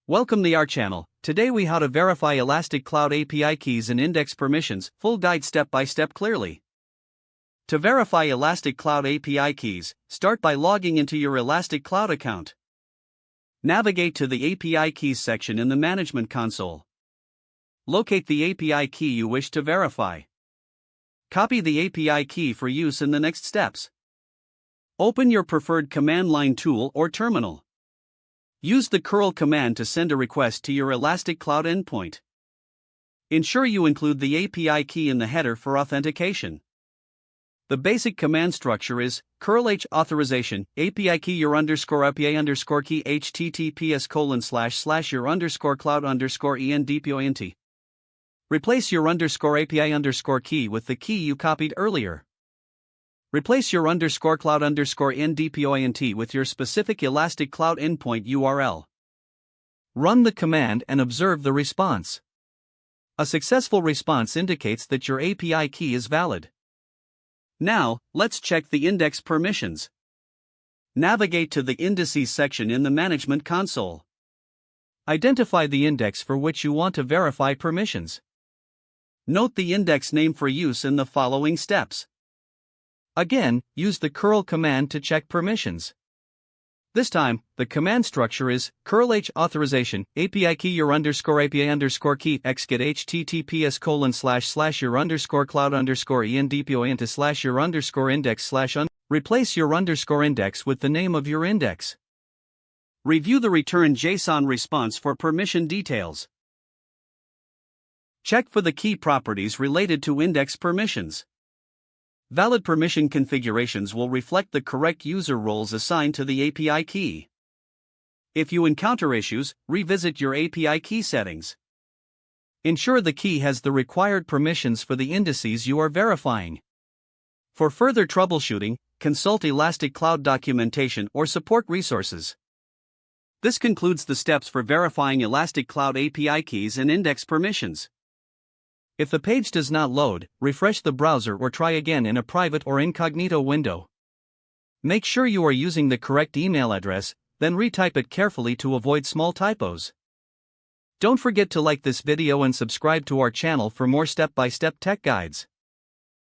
Welcome to our channel. Today we how to verify Elastic Cloud API keys and index permissions, full guide step by step clearly. To verify Elastic Cloud API keys, start by logging into your Elastic Cloud account. Navigate to the API keys section in the management console. Locate the API key you wish to verify. Copy the API key for use in the next steps. Open your preferred command line tool or terminal. Use the curl command to send a request to your Elastic Cloud endpoint. Ensure you include the API key in the header for authentication. The basic command structure is curl h authorization API key your underscore API underscore key https:// your underscore cloud underscore endpoint. Replace your underscore API underscore key with the key you copied earlier. Replace your underscore cloud underscore endpoint with your specific Elastic Cloud endpoint URL. Run the command and observe the response. A successful response indicates that your API key is valid. Now, let's check the index permissions. Navigate to the Indices section in the Management console. Identify the index for which you want to verify permissions. Note the index name for use in the following steps. Again, use the curl command to check permissions. This time, the command structure is curl h authorization API key your underscore API underscore key xget https:// your underscore cloud underscore endpoint / your underscore index / replace your underscore index with the name of your index. Review the return JSON response for permission details. Check for the key properties related to index permissions. Valid permission configurations will reflect the correct user roles assigned to the API key. If you encounter issues, revisit your API key settings. Ensure the key has the required permissions for the indices you are verifying. For further troubleshooting, consult Elastic Cloud documentation or support resources. This concludes the steps for verifying Elastic Cloud API keys and index permissions. If the page does not load, refresh the browser or try again in a private or incognito window. Make sure you are using the correct email address, then retype it carefully to avoid small typos. Don't forget to like this video and subscribe to our channel for more step-by-step tech guides.